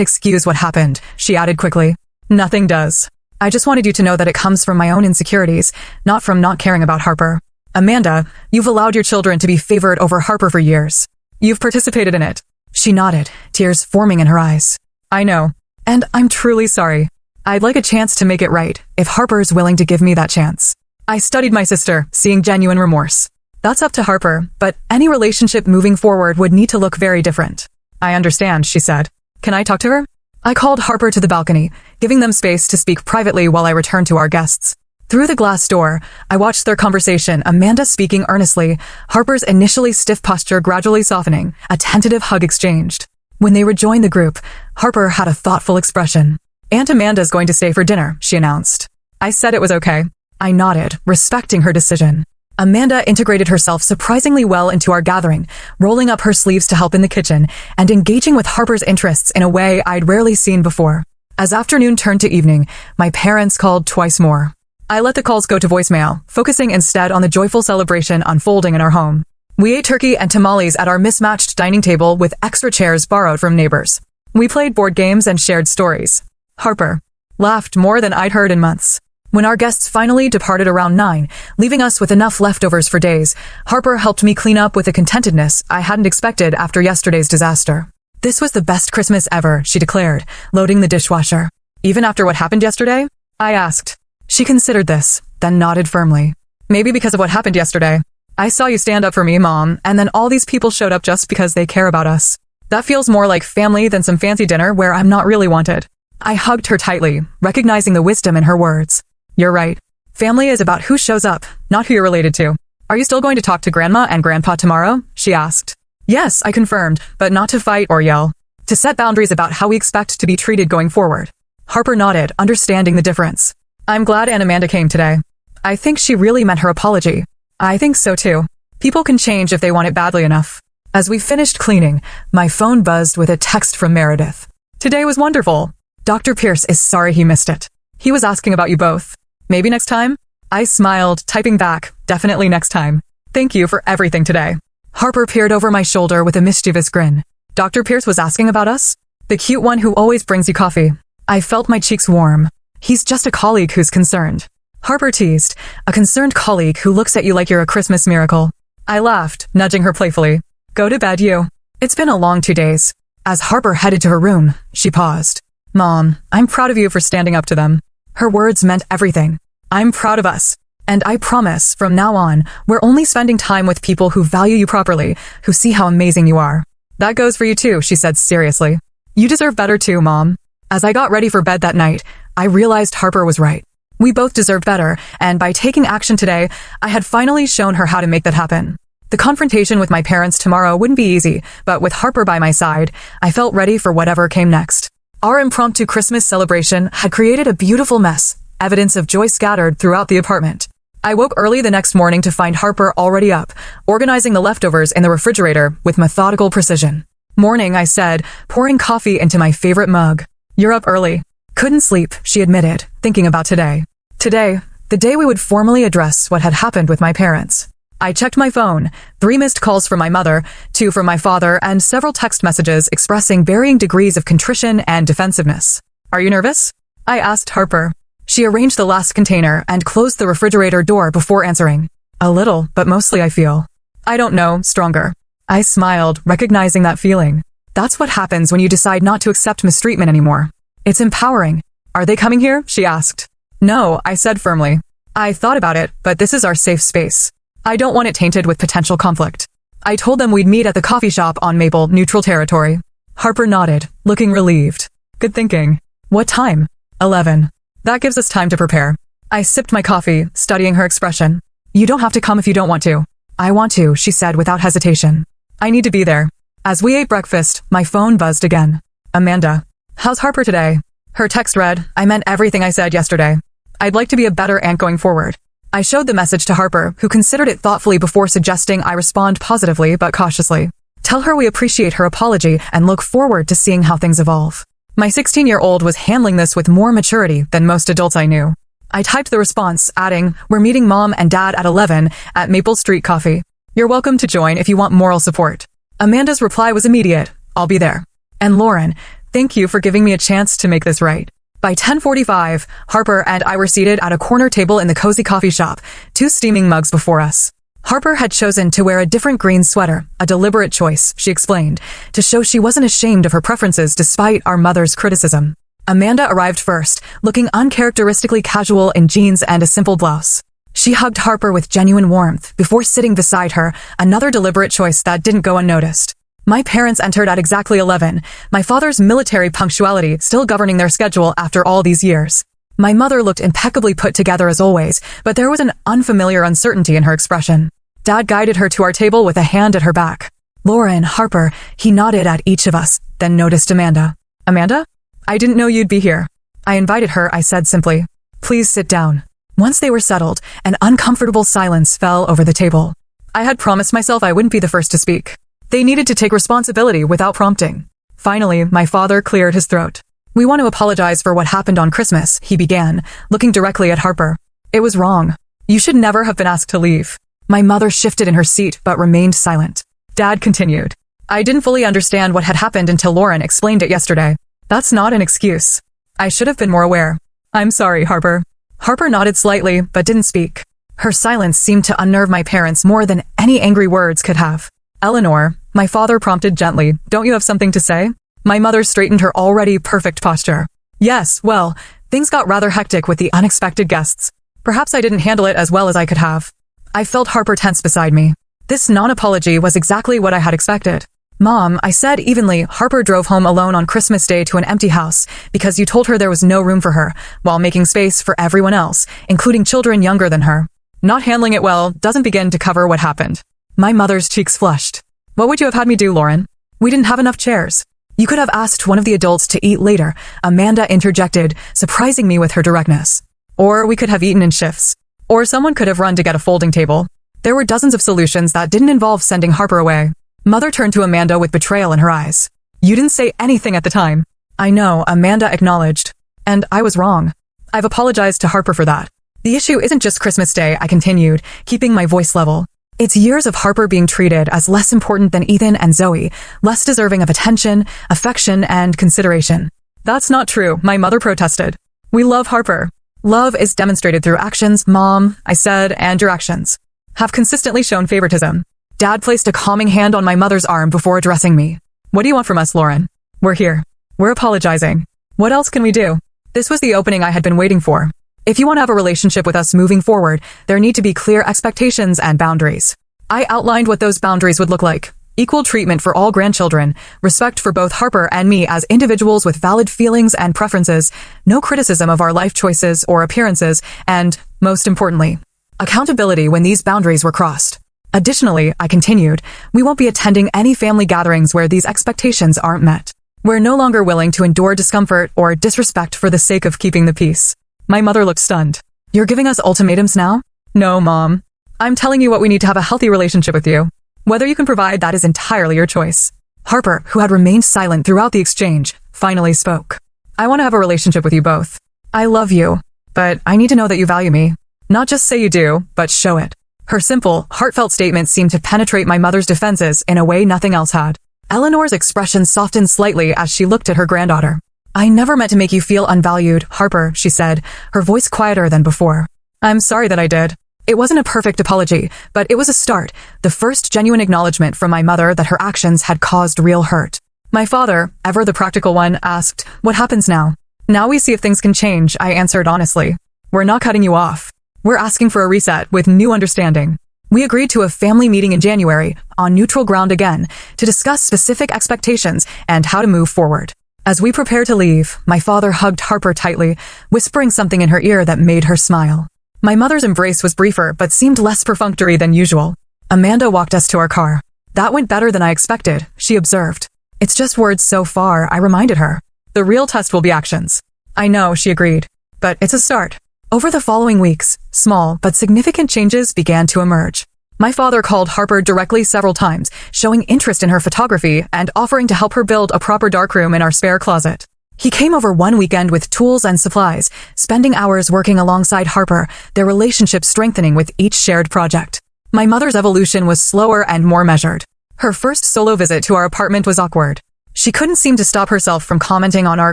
excuse what happened, she added quickly. Nothing does. I just wanted you to know that it comes from my own insecurities, not from not caring about Harper. Amanda, you've allowed your children to be favored over Harper for years. You've participated in it. She nodded, tears forming in her eyes. I know. And I'm truly sorry. I'd like a chance to make it right, if Harper's willing to give me that chance. I studied my sister, seeing genuine remorse. That's up to Harper, but any relationship moving forward would need to look very different. I understand, she said. Can I talk to her? I called Harper to the balcony, giving them space to speak privately while I returned to our guests. Through the glass door, I watched their conversation, Amanda speaking earnestly, Harper's initially stiff posture gradually softening, a tentative hug exchanged. When they rejoined the group, Harper had a thoughtful expression. Aunt Amanda's going to stay for dinner, she announced. I said it was okay. I nodded, respecting her decision. Amanda integrated herself surprisingly well into our gathering, rolling up her sleeves to help in the kitchen, and engaging with Harper's interests in a way I'd rarely seen before. As afternoon turned to evening, my parents called twice more. I let the calls go to voicemail, focusing instead on the joyful celebration unfolding in our home. We ate turkey and tamales at our mismatched dining table with extra chairs borrowed from neighbors. We played board games and shared stories. Harper laughed more than I'd heard in months. When our guests finally departed around 9, leaving us with enough leftovers for days, Harper helped me clean up with a contentedness I hadn't expected after yesterday's disaster. This was the best Christmas ever, she declared, loading the dishwasher. Even after what happened yesterday? I asked. She considered this, then nodded firmly. Maybe because of what happened yesterday. I saw you stand up for me, Mom, and then all these people showed up just because they care about us. That feels more like family than some fancy dinner where I'm not really wanted. I hugged her tightly, recognizing the wisdom in her words. You're right. Family is about who shows up, not who you're related to. Are you still going to talk to Grandma and Grandpa tomorrow? She asked. Yes, I confirmed, but not to fight or yell. To set boundaries about how we expect to be treated going forward. Harper nodded, understanding the difference. I'm glad Aunt Amanda came today. I think she really meant her apology. I think so too. People can change if they want it badly enough. As we finished cleaning, my phone buzzed with a text from Meredith. Today was wonderful. Dr. Pierce is sorry he missed it. He was asking about you both. Maybe next time? I smiled, typing back, definitely next time. Thank you for everything today. Harper peered over my shoulder with a mischievous grin. Dr. Pierce was asking about us? The cute one who always brings you coffee. I felt my cheeks warm. He's just a colleague who's concerned. Harper teased, a concerned colleague who looks at you like you're a Christmas miracle. I laughed, nudging her playfully. Go to bed, you. It's been a long 2 days. As Harper headed to her room, she paused. Mom, I'm proud of you for standing up to them. Her words meant everything. I'm proud of us. And I promise, from now on, we're only spending time with people who value you properly, who see how amazing you are. That goes for you too, she said seriously. You deserve better too, Mom. As I got ready for bed that night, I realized Harper was right. We both deserved better, and by taking action today, I had finally shown her how to make that happen. The confrontation with my parents tomorrow wouldn't be easy, but with Harper by my side, I felt ready for whatever came next. Our impromptu Christmas celebration had created a beautiful mess, evidence of joy scattered throughout the apartment. I woke early the next morning to find Harper already up, organizing the leftovers in the refrigerator with methodical precision. Morning, I said, pouring coffee into my favorite mug. You're up early. Couldn't sleep, she admitted, thinking about today. Today, the day we would formally address what had happened with my parents. I checked my phone, 3 missed calls from my mother, 2 from my father, and several text messages expressing varying degrees of contrition and defensiveness. Are you nervous? I asked Harper. She arranged the last container and closed the refrigerator door before answering. A little, but mostly I feel. I don't know, stronger. I smiled, recognizing that feeling. That's what happens when you decide not to accept mistreatment anymore. It's empowering. Are they coming here? She asked. No, I said firmly. I thought about it, but this is our safe space. I don't want it tainted with potential conflict. I told them we'd meet at the coffee shop on Maple, neutral territory. Harper nodded, looking relieved. Good thinking. What time? 11. That gives us time to prepare. I sipped my coffee, studying her expression. You don't have to come if you don't want to. I want to, she said without hesitation. I need to be there. As we ate breakfast, my phone buzzed again. Amanda. How's Harper today? Her text read, I meant everything I said yesterday. I'd like to be a better aunt going forward. I showed the message to Harper, who considered it thoughtfully before suggesting I respond positively but cautiously. Tell her we appreciate her apology and look forward to seeing how things evolve. My 16-year-old was handling this with more maturity than most adults I knew. I typed the response, adding, we're meeting Mom and Dad at 11 at Maple Street Coffee. You're welcome to join if you want moral support. Amanda's reply was immediate. I'll be there. And Lauren, thank you for giving me a chance to make this right. By 10:45, Harper and I were seated at a corner table in the cozy coffee shop, 2 steaming mugs before us. Harper had chosen to wear a different green sweater, a deliberate choice, she explained, to show she wasn't ashamed of her preferences despite our mother's criticism. Amanda arrived first, looking uncharacteristically casual in jeans and a simple blouse. She hugged Harper with genuine warmth before sitting beside her, another deliberate choice that didn't go unnoticed. My parents entered at exactly 11, my father's military punctuality still governing their schedule after all these years. My mother looked impeccably put together as always, but there was an unfamiliar uncertainty in her expression. Dad guided her to our table with a hand at her back. Lauren, Harper, he nodded at each of us, then noticed Amanda. Amanda? I didn't know you'd be here. I invited her, I said simply. Please sit down. Once they were settled, an uncomfortable silence fell over the table. I had promised myself I wouldn't be the first to speak. They needed to take responsibility without prompting. Finally, my father cleared his throat. We want to apologize for what happened on Christmas, he began, looking directly at Harper. It was wrong. You should never have been asked to leave. My mother shifted in her seat but remained silent. Dad continued. I didn't fully understand what had happened until Lauren explained it yesterday. That's not an excuse. I should have been more aware. I'm sorry, Harper. Harper nodded slightly but didn't speak. Her silence seemed to unnerve my parents more than any angry words could have. Eleanor, my father prompted gently, don't you have something to say? My mother straightened her already perfect posture. Yes, well, things got rather hectic with the unexpected guests. Perhaps I didn't handle it as well as I could have. I felt Harper tense beside me. This non-apology was exactly what I had expected. Mom, I said evenly, Harper drove home alone on Christmas Day to an empty house because you told her there was no room for her, while making space for everyone else, including children younger than her. Not handling it well doesn't begin to cover what happened. My mother's cheeks flushed. What would you have had me do, Lauren? We didn't have enough chairs. You could have asked one of the adults to eat later, Amanda interjected, surprising me with her directness. Or we could have eaten in shifts. Or someone could have run to get a folding table. There were dozens of solutions that didn't involve sending Harper away. Mother turned to Amanda with betrayal in her eyes. You didn't say anything at the time. I know, Amanda acknowledged. And I was wrong. I've apologized to Harper for that. The issue isn't just Christmas Day, I continued, keeping my voice level. It's years of Harper being treated as less important than Ethan and Zoe, less deserving of attention, affection, and consideration. That's not true, my mother protested. We love Harper. Love is demonstrated through actions, Mom, I said, and your actions have consistently shown favoritism. Dad placed a calming hand on my mother's arm before addressing me. What do you want from us, Lauren? We're here. We're apologizing. What else can we do? This was the opening I had been waiting for. If you want to have a relationship with us moving forward, there need to be clear expectations and boundaries. I outlined what those boundaries would look like. Equal treatment for all grandchildren, respect for both Harper and me as individuals with valid feelings and preferences, no criticism of our life choices or appearances, and, most importantly, accountability when these boundaries were crossed. Additionally, I continued, we won't be attending any family gatherings where these expectations aren't met. We're no longer willing to endure discomfort or disrespect for the sake of keeping the peace. My mother looked stunned. You're giving us ultimatums now? No, Mom. I'm telling you what we need to have a healthy relationship with you. Whether you can provide that is entirely your choice. Harper, who had remained silent throughout the exchange, finally spoke. I want to have a relationship with you both. I love you, but I need to know that you value me. Not just say you do, but show it. Her simple, heartfelt statement seemed to penetrate my mother's defenses in a way nothing else had. Eleanor's expression softened slightly as she looked at her granddaughter. I never meant to make you feel unvalued, Harper, she said, her voice quieter than before. I'm sorry that I did. It wasn't a perfect apology, but it was a start, the first genuine acknowledgement from my mother that her actions had caused real hurt. My father, ever the practical one, asked, what happens now? Now we see if things can change, I answered honestly. We're not cutting you off. We're asking for a reset with new understanding. We agreed to a family meeting in January, on neutral ground again, to discuss specific expectations and how to move forward. As we prepared to leave, my father hugged Harper tightly, whispering something in her ear that made her smile. My mother's embrace was briefer but seemed less perfunctory than usual. Amanda walked us to our car. That went better than I expected, she observed. It's just words so far, I reminded her. The real test will be actions. I know, she agreed. But it's a start. Over the following weeks, small but significant changes began to emerge. My father called Harper directly several times, showing interest in her photography and offering to help her build a proper darkroom in our spare closet. He came over one weekend with tools and supplies, spending hours working alongside Harper, their relationship strengthening with each shared project. My mother's evolution was slower and more measured. Her first solo visit to our apartment was awkward. She couldn't seem to stop herself from commenting on our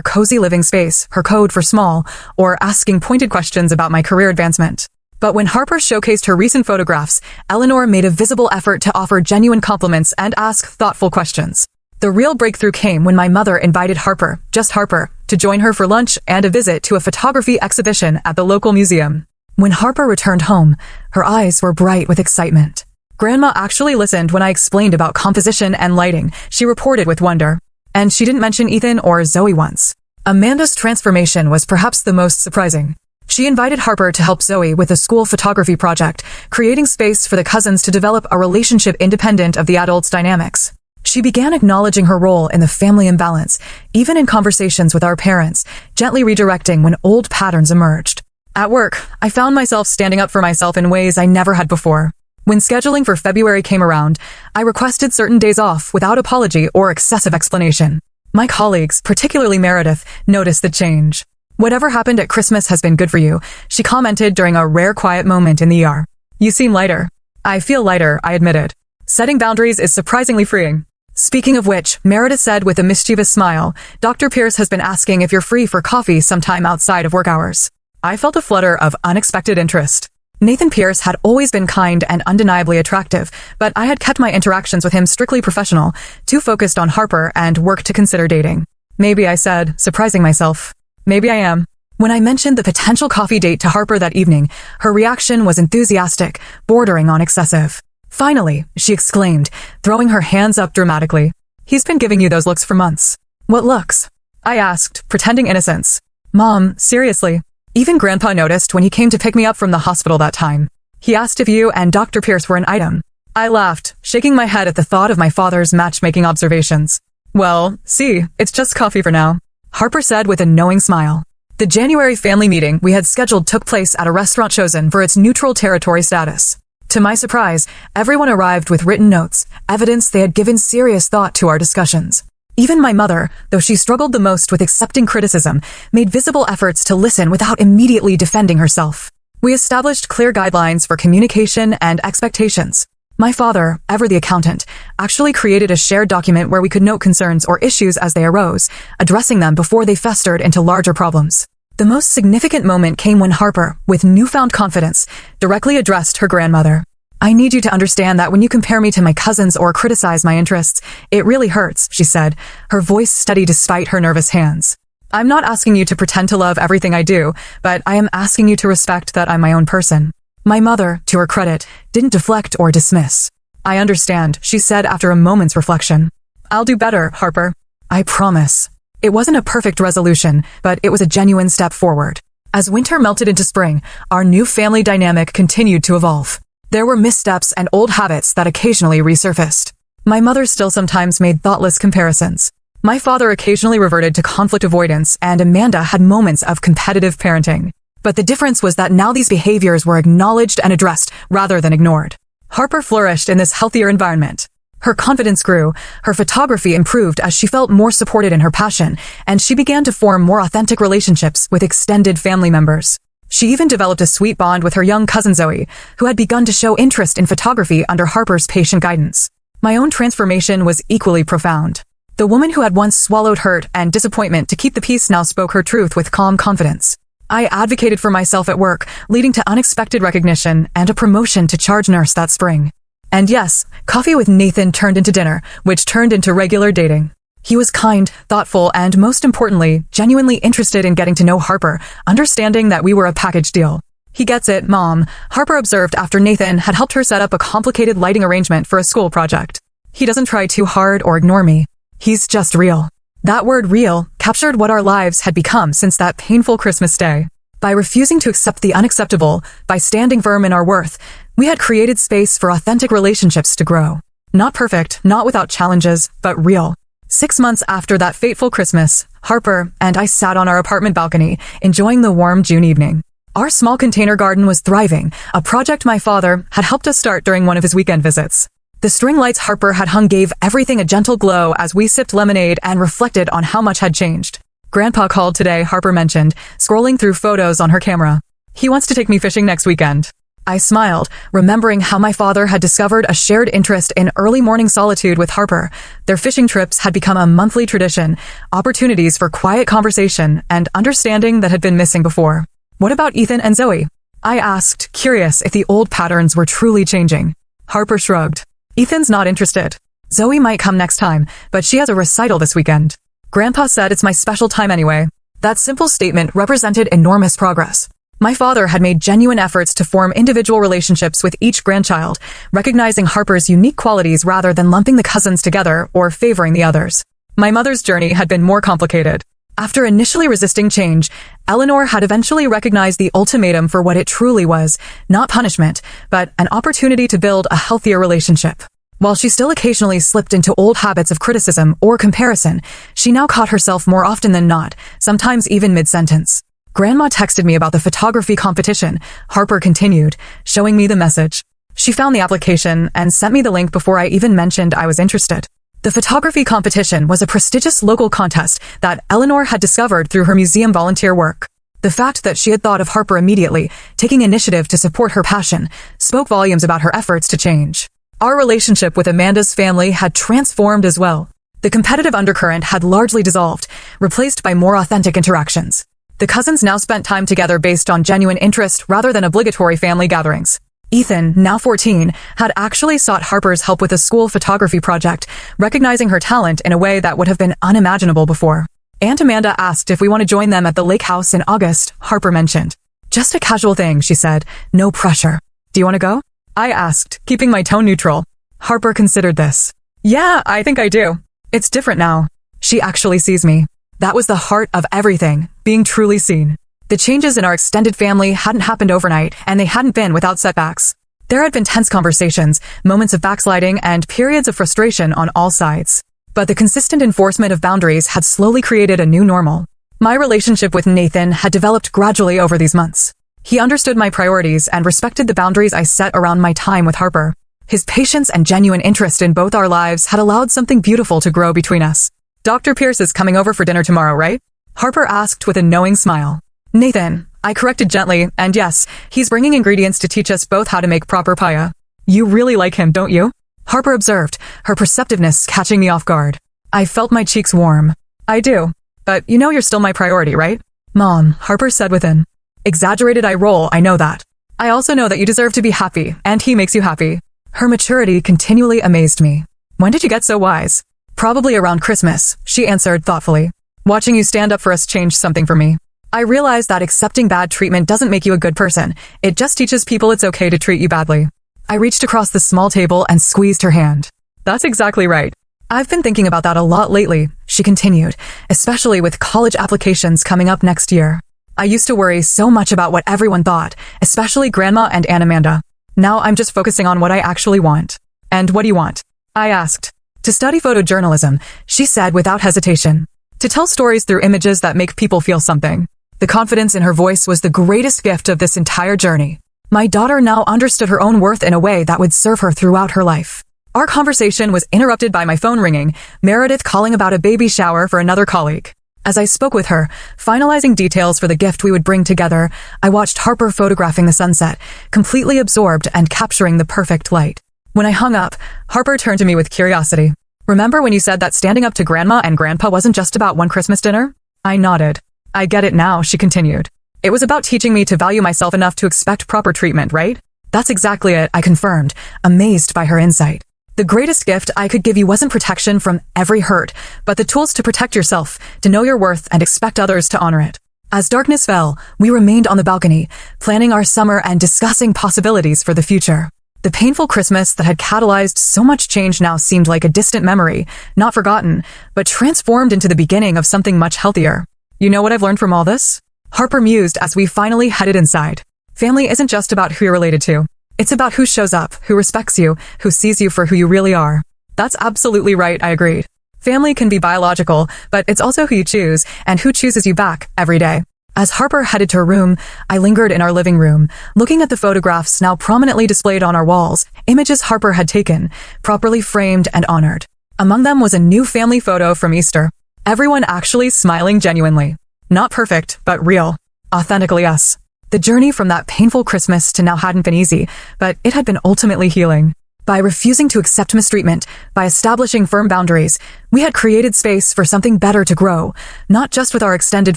cozy living space, her code for small, or asking pointed questions about my career advancement. But when Harper showcased her recent photographs, Eleanor made a visible effort to offer genuine compliments and ask thoughtful questions. The real breakthrough came when my mother invited Harper, just Harper, to join her for lunch and a visit to a photography exhibition at the local museum. When Harper returned home, her eyes were bright with excitement. Grandma actually listened when I explained about composition and lighting, she reported with wonder. And she didn't mention Ethan or Zoe once. Amanda's transformation was perhaps the most surprising. She invited Harper to help Zoe with a school photography project, creating space for the cousins to develop a relationship independent of the adults' dynamics. She began acknowledging her role in the family imbalance, even in conversations with our parents, gently redirecting when old patterns emerged. At work, I found myself standing up for myself in ways I never had before. When scheduling for February came around, I requested certain days off without apology or excessive explanation. My colleagues, particularly Meredith, noticed the change. "Whatever happened at Christmas has been good for you," she commented during a rare quiet moment in the ER. "You seem lighter." "I feel lighter," I admitted. "Setting boundaries is surprisingly freeing." Speaking of which, Meredith said with a mischievous smile, "Dr. Pierce has been asking if you're free for coffee sometime outside of work hours." I felt a flutter of unexpected interest. Nathan Pierce had always been kind and undeniably attractive, but I had kept my interactions with him strictly professional, too focused on Harper and work to consider dating. "Maybe," I said, surprising myself. "Maybe I am." When I mentioned the potential coffee date to Harper that evening, her reaction was enthusiastic, bordering on excessive. "Finally," she exclaimed, throwing her hands up dramatically. "He's been giving you those looks for months." "What looks?" I asked, pretending innocence. "Mom, seriously." Even Grandpa noticed when he came to pick me up from the hospital that time. He asked if you and Dr. Pierce were an item. I laughed, shaking my head at the thought of my father's matchmaking observations. "Well, see, it's just coffee for now," Harper said with a knowing smile. The January family meeting we had scheduled took place at a restaurant chosen for its neutral territory status. To my surprise, everyone arrived with written notes, evidence they had given serious thought to our discussions. Even my mother, though she struggled the most with accepting criticism, made visible efforts to listen without immediately defending herself. We established clear guidelines for communication and expectations. My father, ever the accountant, actually created a shared document where we could note concerns or issues as they arose, addressing them before they festered into larger problems. The most significant moment came when Harper, with newfound confidence, directly addressed her grandmother. "I need you to understand that when you compare me to my cousins or criticize my interests, it really hurts," she said, her voice steady despite her nervous hands. "I'm not asking you to pretend to love everything I do, but I am asking you to respect that I'm my own person." My mother, to her credit, didn't deflect or dismiss. "I understand," she said after a moment's reflection. "I'll do better, Harper. I promise." It wasn't a perfect resolution, but it was a genuine step forward. As winter melted into spring, our new family dynamic continued to evolve. There were missteps and old habits that occasionally resurfaced. My mother still sometimes made thoughtless comparisons. My father occasionally reverted to conflict avoidance, and Amanda had moments of competitive parenting. But the difference was that now these behaviors were acknowledged and addressed rather than ignored. Harper flourished in this healthier environment. Her confidence grew, her photography improved as she felt more supported in her passion, and she began to form more authentic relationships with extended family members. She even developed a sweet bond with her young cousin Zoe, who had begun to show interest in photography under Harper's patient guidance. My own transformation was equally profound. The woman who had once swallowed hurt and disappointment to keep the peace now spoke her truth with calm confidence. I advocated for myself at work, leading to unexpected recognition and a promotion to charge nurse that spring. And yes, coffee with Nathan turned into dinner, which turned into regular dating. He was kind, thoughtful, and most importantly, genuinely interested in getting to know Harper, understanding that we were a package deal. "He gets it, Mom," Harper observed after Nathan had helped her set up a complicated lighting arrangement for a school project. "He doesn't try too hard or ignore me. He's just real." That word real captured what our lives had become since that painful Christmas day. By refusing to accept the unacceptable, by standing firm in our worth, we had created space for authentic relationships to grow. Not perfect, not without challenges, but real. 6 months after that fateful Christmas, Harper and I sat on our apartment balcony, enjoying the warm June evening. Our small container garden was thriving, a project my father had helped us start during one of his weekend visits. The string lights Harper had hung gave everything a gentle glow as we sipped lemonade and reflected on how much had changed. "Grandpa called today," Harper mentioned, scrolling through photos on her camera. "He wants to take me fishing next weekend." I smiled, remembering how my father had discovered a shared interest in early morning solitude with Harper. Their fishing trips had become a monthly tradition, opportunities for quiet conversation and understanding that had been missing before. What about Ethan and Zoe? I asked, curious if the old patterns were truly changing. Harper shrugged. Ethan's not interested. Zoe might come next time, but she has a recital this weekend. Grandpa said it's my special time anyway. That simple statement represented enormous progress. My father had made genuine efforts to form individual relationships with each grandchild, recognizing Harper's unique qualities rather than lumping the cousins together or favoring the others. My mother's journey had been more complicated. After initially resisting change, Eleanor had eventually recognized the ultimatum for what it truly was, not punishment, but an opportunity to build a healthier relationship. While she still occasionally slipped into old habits of criticism or comparison, she now caught herself more often than not, sometimes even mid-sentence. Grandma texted me about the photography competition, Harper continued, showing me the message. She found the application and sent me the link before I even mentioned I was interested. The photography competition was a prestigious local contest that Eleanor had discovered through her museum volunteer work. The fact that she had thought of Harper immediately, taking initiative to support her passion, spoke volumes about her efforts to change. Our relationship with Amanda's family had transformed as well. The competitive undercurrent had largely dissolved, replaced by more authentic interactions. The cousins now spent time together based on genuine interest rather than obligatory family gatherings. Ethan, now 14, had actually sought Harper's help with a school photography project, recognizing her talent in a way that would have been unimaginable before. Aunt Amanda asked if we want to join them at the lake house in August, Harper mentioned. Just a casual thing, she said, no pressure. Do you want to go? I asked, keeping my tone neutral. Harper considered this. Yeah, I think I do. It's different now. She actually sees me. That was the heart of everything, being truly seen. The changes in our extended family hadn't happened overnight, and they hadn't been without setbacks. There had been tense conversations, moments of backsliding, and periods of frustration on all sides. But the consistent enforcement of boundaries had slowly created a new normal. My relationship with Nathan had developed gradually over these months. He understood my priorities and respected the boundaries I set around my time with Harper. His patience and genuine interest in both our lives had allowed something beautiful to grow between us. Dr. Pierce is coming over for dinner tomorrow, right? Harper asked with a knowing smile. Nathan, I corrected gently, and yes, he's bringing ingredients to teach us both how to make proper paella. You really like him, don't you? Harper observed, her perceptiveness catching me off guard. I felt my cheeks warm. I do. But you know you're still my priority, right? Mom, Harper said within. Exaggerated eye roll, I know that. I also know that you deserve to be happy, and he makes you happy. Her maturity continually amazed me. When did you get so wise? Probably around Christmas, she answered thoughtfully. Watching you stand up for us changed something for me. I realized that accepting bad treatment doesn't make you a good person. It just teaches people it's okay to treat you badly. I reached across the small table and squeezed her hand. That's exactly right. I've been thinking about that a lot lately, she continued, especially with college applications coming up next year. I used to worry so much about what everyone thought, especially Grandma and Aunt Amanda. Now I'm just focusing on what I actually want. And what do you want? I asked. To study photojournalism, she said without hesitation. To tell stories through images that make people feel something. The confidence in her voice was the greatest gift of this entire journey. My daughter now understood her own worth in a way that would serve her throughout her life. Our conversation was interrupted by my phone ringing, Meredith calling about a baby shower for another colleague. As I spoke with her, finalizing details for the gift we would bring together, I watched Harper photographing the sunset, completely absorbed and capturing the perfect light. When I hung up, Harper turned to me with curiosity. Remember when you said that standing up to Grandma and Grandpa wasn't just about one Christmas dinner? I nodded. I get it now, she continued. It was about teaching me to value myself enough to expect proper treatment, right? That's exactly it, I confirmed, amazed by her insight. The greatest gift I could give you wasn't protection from every hurt, but the tools to protect yourself, to know your worth and expect others to honor it. As darkness fell, we remained on the balcony, planning our summer and discussing possibilities for the future. The painful Christmas that had catalyzed so much change now seemed like a distant memory, not forgotten, but transformed into the beginning of something much healthier. You know what I've learned from all this? Harper mused as we finally headed inside. Family isn't just about who you're related to. It's about who shows up, who respects you, who sees you for who you really are. That's absolutely right, I agreed. Family can be biological, but it's also who you choose and who chooses you back every day. As Harper headed to her room, I lingered in our living room, looking at the photographs now prominently displayed on our walls, images Harper had taken, properly framed and honored. Among them was a new family photo from Easter. Everyone actually smiling genuinely. Not perfect, but real. Authentically us. The journey from that painful Christmas to now hadn't been easy, but it had been ultimately healing. By refusing to accept mistreatment, by establishing firm boundaries, we had created space for something better to grow, not just with our extended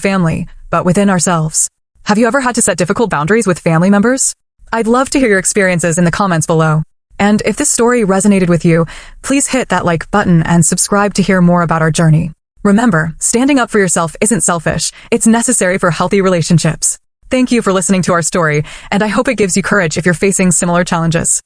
family, but within ourselves. Have you ever had to set difficult boundaries with family members? I'd love to hear your experiences in the comments below. And if this story resonated with you, please hit that like button and subscribe to hear more about our journey. Remember, standing up for yourself isn't selfish, it's necessary for healthy relationships. Thank you for listening to our story, and I hope it gives you courage if you're facing similar challenges.